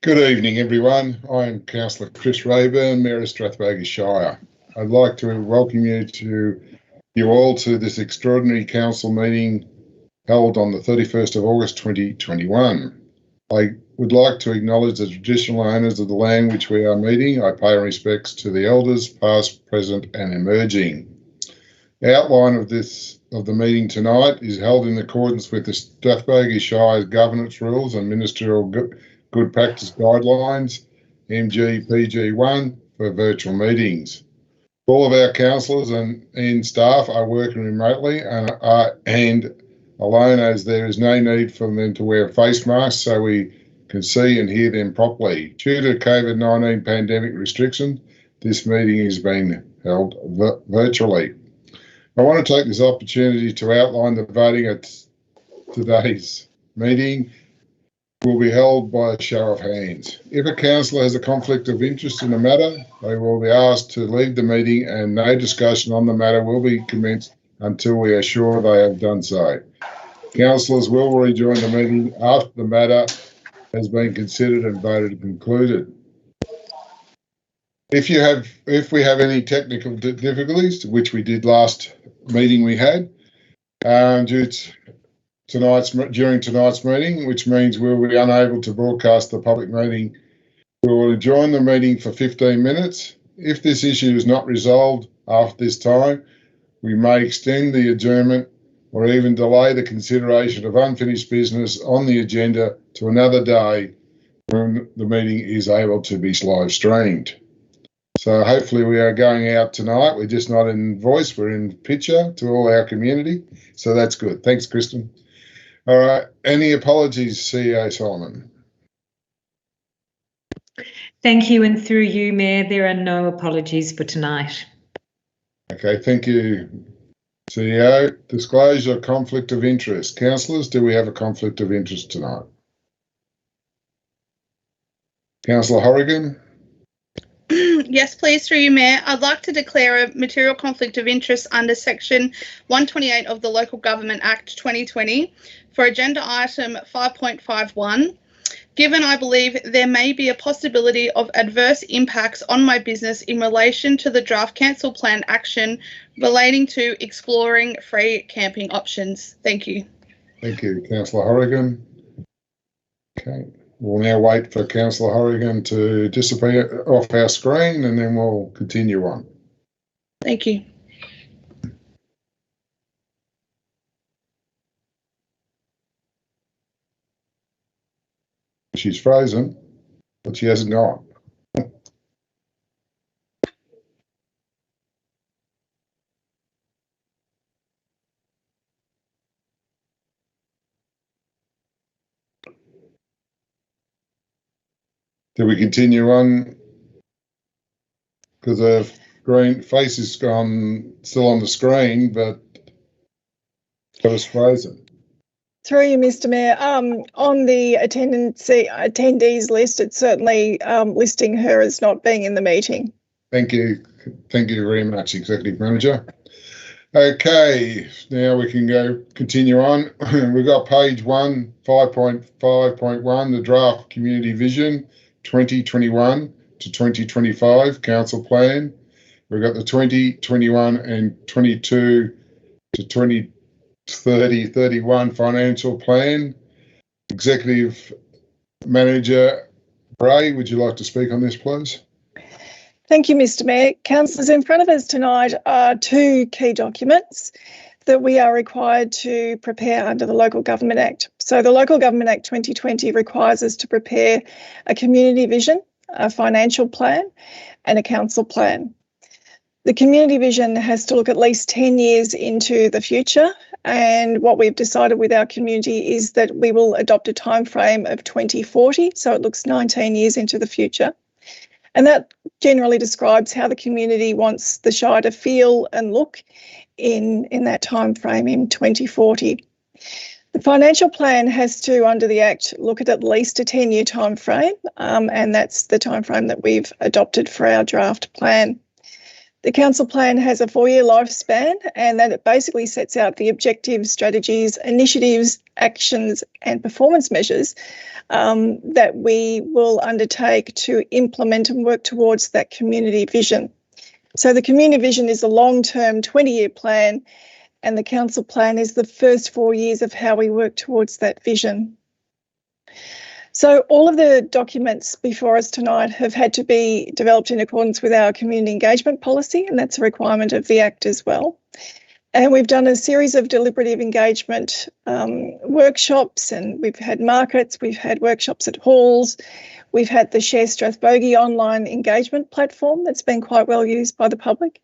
Good evening, everyone. I'm Councillor Chris Rayburn, Mayor of Strathbogie Shire. I'd like to welcome you all to this extraordinary council meeting held on the 31st of August 2021. I would like to acknowledge the traditional owners of the land which we are meeting. I pay respects to the elders, past, present and emerging. The outline of the meeting tonight is held in accordance with the Strathbogie Shire's governance rules and ministerial good practice guidelines, MGPG1, for virtual meetings. All of our councillors and staff are working remotely and alone, as there is no need for them to wear face masks so we can see and hear them properly. Due to COVID-19 pandemic restrictions, this meeting is being held virtually. I want to take this opportunity to outline the voting at today's meeting will be held by a show of hands. If a councillor has a conflict of interest in the matter, they will be asked to leave the meeting and no discussion on the matter will be commenced until we are sure they have done so. Councillors will rejoin the meeting after the matter has been considered and voted and concluded. If we have any technical difficulties, which we did last meeting we had, during tonight's meeting, which means we'll be unable to broadcast the public meeting, we will adjourn the meeting for 15 minutes. If this issue is not resolved after this time, we may extend the adjournment or even delay the consideration of unfinished business on the agenda to another day when the meeting is able to be live streamed. So hopefully we are going out tonight. We're just not in voice, we're in picture to all our community. So that's good. Thanks, Kristen. All right. Any apologies, CEO Solomon? Thank you. And through you, Mayor, there are no apologies for tonight. Okay. Thank you, CEO. Disclosure of conflict of interest. Councillors, do we have a conflict of interest tonight? Councillor Horrigan? Yes, please, through you, Mayor. I'd like to declare a material conflict of interest under Section 128 of the Local Government Act 2020 for agenda item 5.51. Given I believe there may be a possibility of adverse impacts on my business in relation to the draft council plan action relating to exploring free camping options. Thank you. Thank you, Councillor Horrigan. Okay. We'll now wait for Councillor Horrigan to disappear off our screen and then we'll continue on. Thank you. She's frozen, but she hasn't gone. Do we continue on? Because her green face is still on the screen, but it was frozen. Through you, Mr. Mayor. On the attendees list, it's certainly listing her as not being in the meeting. Thank you. Thank you very much, Executive Manager. Okay, now we can continue on. We've got page 1, 5.5.1, the draft community vision 2021 to 2025 council plan. We've got the 2021 and 22 to 2030-31 financial plan. Executive Manager Bray, would you like to speak on this, please? Thank you, Mr. Mayor. Councillors, in front of us tonight are two key documents that we are required to prepare under the Local Government Act. So the Local Government Act 2020 requires us to prepare a community vision, a financial plan and a council plan. The community vision has to look at least 10 years into the future, and what we've decided with our community is that we will adopt a time frame of 2040, so it looks 19 years into the future. And that generally describes how the community wants the Shire to feel and look in that time frame in 2040. The financial plan has to, under the Act, look at least a 10-year time frame, and that's the time frame that we've adopted for our draft plan. The council plan has a 4-year lifespan, and that it basically sets out the objectives, strategies, initiatives, actions and performance measures that we will undertake to implement and work towards that community vision. So the community vision is a long-term 20-year plan, and the council plan is the first 4 years of how we work towards that vision. So all of the documents before us tonight have had to be developed in accordance with our community engagement policy, and that's a requirement of the Act as well. And we've done a series of deliberative engagement workshops, and we've had markets, we've had workshops at halls, we've had the Share Strathbogie online engagement platform that's been quite well used by the public.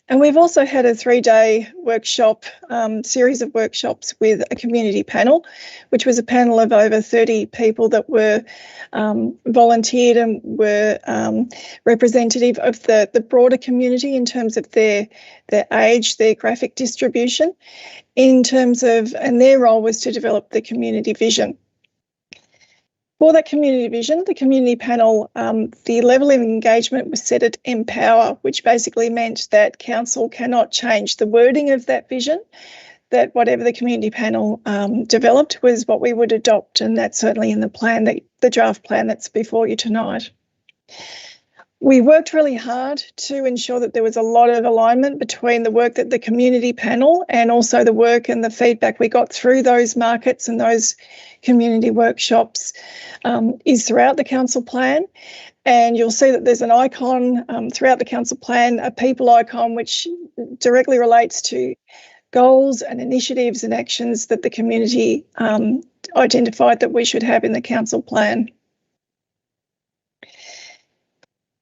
And we've also had a 3-day workshop, series of workshops with a community panel, which was a panel of over 30 people that were volunteered and were representative of the broader community in terms of their age, their graphic distribution, in terms of, and their role was to develop the community vision. For that community vision, the community panel, the level of engagement was set at Empower, which basically meant that council cannot change the wording of that vision, that whatever the community panel developed was what we would adopt, and that's certainly in the plan, the draft plan that's before you tonight. We worked really hard to ensure that there was a lot of alignment between the work that the community panel and also the work and the feedback we got through those markets and those community workshops is throughout the council plan. And you'll see that there's an icon throughout the council plan, a people icon, which directly relates to goals and initiatives and actions that the community identified that we should have in the council plan.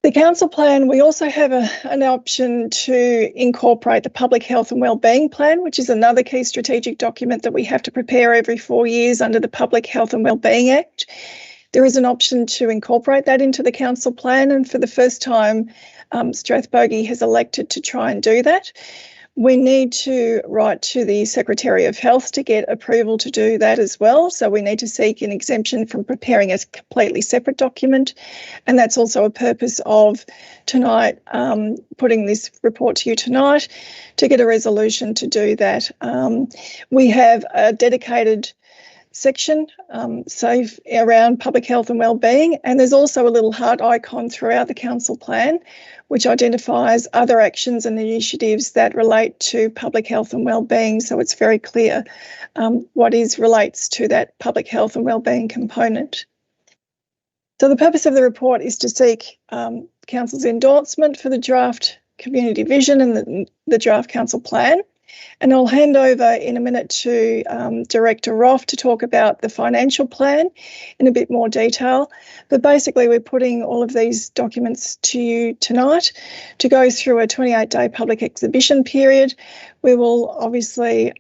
The council plan, we also have an option to incorporate the Public Health and Wellbeing Plan, which is another key strategic document that we have to prepare every 4 years under the Public Health and Wellbeing Act. There is an option to incorporate that into the council plan, and for the first time, Strathbogie has elected to try and do that. We need to write to the Secretary of Health to get approval to do that as well. So we need to seek an exemption from preparing a completely separate document. And that's also a purpose of tonight, putting this report to you tonight, to get a resolution to do that. We have a dedicated section around public health and wellbeing, and there's also a little heart icon throughout the council plan which identifies other actions and initiatives that relate to public health and wellbeing, so it's very clear what relates to that public health and wellbeing component. So the purpose of the report is to seek council's endorsement for the draft community vision and the draft council plan. And I'll hand over in a minute to Director Roth to talk about the financial plan in a bit more detail. But basically, we're putting all of these documents to you tonight to go through a 28-day public exhibition period. We will obviously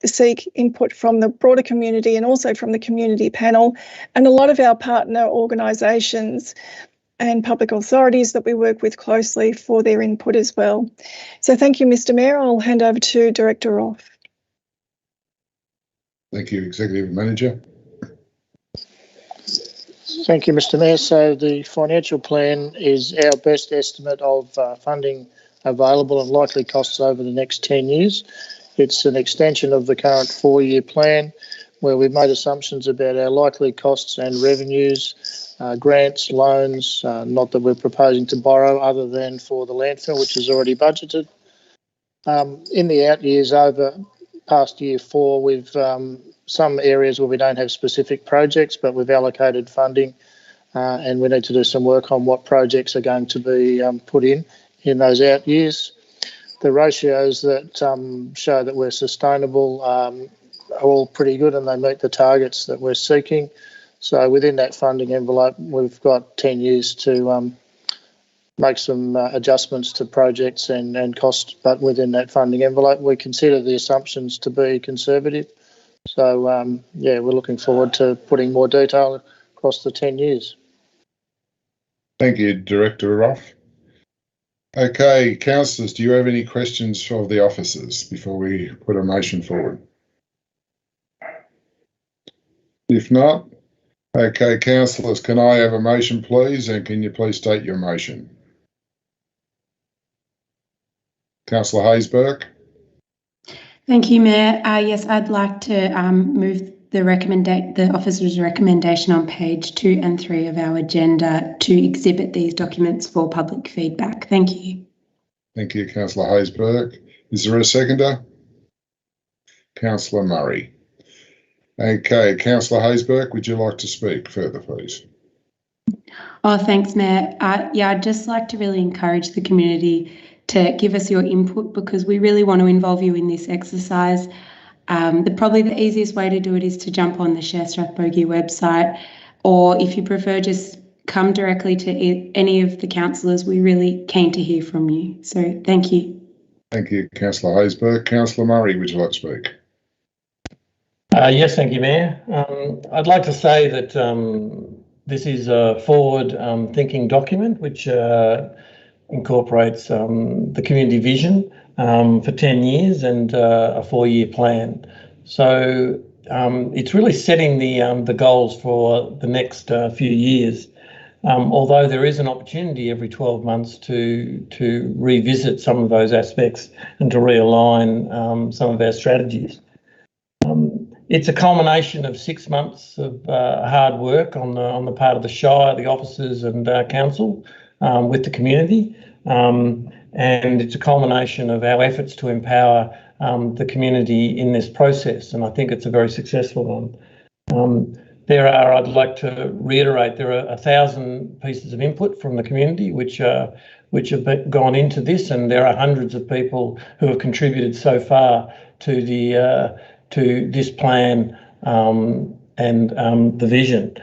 seek input from the broader community and also from the community panel and a lot of our partner organisations and public authorities that we work with closely for their input as well. So thank you, Mr. Mayor. I'll hand over to Director Roth. Thank you, Executive Manager. Thank you, Mr. Mayor. So the financial plan is our best estimate of funding available and likely costs over the next 10 years. It's an extension of the current 4-year plan where we've made assumptions about our likely costs and revenues, grants, loans, not that we're proposing to borrow other than for the landfill, which is already budgeted. In the out years over past year 4, we've some areas where we don't have specific projects, but we've allocated funding and we need to do some work on what projects are going to be put in those out years. The ratios that show that we're sustainable are all pretty good and they meet the targets that we're seeking. So within that funding envelope, we've got 10 years to make some adjustments to projects and costs, but within that funding envelope, we consider the assumptions to be conservative. So, yeah, we're looking forward to putting more detail across the 10 years. Thank you, Director Roth. Okay, councillors, do you have any questions for the officers before we put a motion forward? If not, okay, councillors, can I have a motion, please? And can you please state your motion? Councillor Hayes-Burke. Thank you, Mayor. Yes, I'd like to move the officer's recommendation on page 2 and 3 of our agenda to exhibit these documents for public feedback. Thank you. Thank you, Councillor Hayes-Burke. Is there a seconder? Councillor Murray. Okay, Councillor Hayes-Burke, would you like to speak further, please? Oh, thanks, Mayor. Yeah, I'd just like to really encourage the community to give us your input because we really want to involve you in this exercise. Probably the easiest way to do it is to jump on the Shire Strathbogie website, or if you prefer, just come directly to any of the councillors. We're really keen to hear from you. So thank you. Thank you, Councillor Hayes-Burke. Councillor Murray, would you like to speak? Yes, thank you, Mayor. I'd like to say that this is a forward-thinking document which incorporates the community vision for 10 years and a 4-year plan. So it's really setting the goals for the next few years. Although there is an opportunity every 12 months to revisit some of those aspects and to realign some of our strategies. It's a culmination of 6 months of hard work on the part of the Shire, the officers and council with the community. And it's a culmination of our efforts to empower the community in this process. And I think it's a very successful one. I'd like to reiterate, there are 1,000 pieces of input from the community which have gone into this, and there are hundreds of people who have contributed so far to this plan and the vision.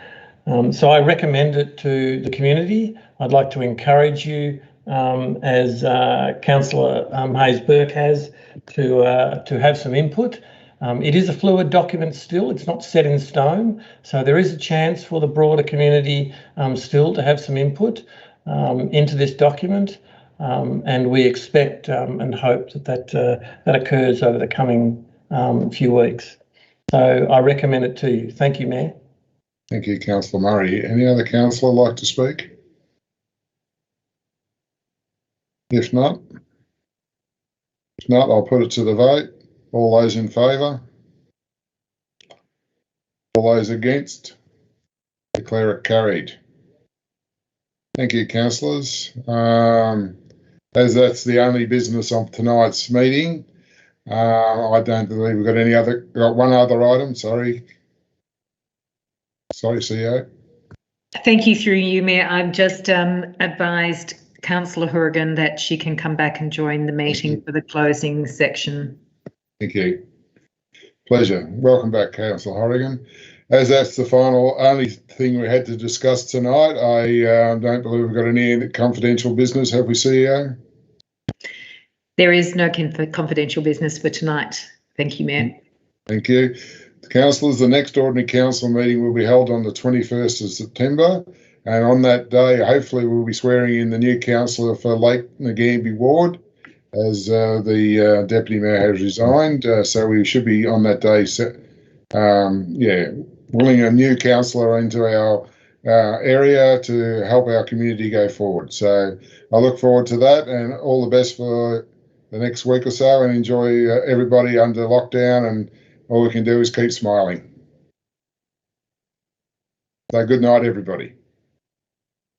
So I recommend it to the community. I'd like to encourage you, as Councillor Hayes-Burke has, to have some input. It is a fluid document still, it's not set in stone, so there is a chance for the broader community still to have some input into this document, and we expect and hope that occurs over the coming few weeks. So I recommend it to you. Thank you, Mayor. Thank you, Councillor Murray. Any other councillor like to speak? If not, I'll put it to the vote. All those in favour? All those against? Declare it carried. Thank you, councillors. As that's the only business of tonight's meeting, I don't believe we've got one other item, sorry. Sorry, CEO. Thank you through you, Mayor. I've just advised Councillor Horrigan that she can come back and join the meeting for the closing section. Thank you. Pleasure. Welcome back, Councillor Horrigan. As that's the only thing we had to discuss tonight, I don't believe we've got any confidential business, have we, CEO? There is no confidential business for tonight. Thank you, Mayor. Thank you. Councillors, the next ordinary council meeting will be held on the 21st of September, and on that day, hopefully, we'll be swearing in the new councillor for Lake Ngambie Ward, as the Deputy Mayor has resigned. So we should be on that day, willing a new councillor into our area to help our community go forward. So I look forward to that, and all the best for the next week or so, and enjoy everybody under lockdown, and all we can do is keep smiling. So good night, everybody.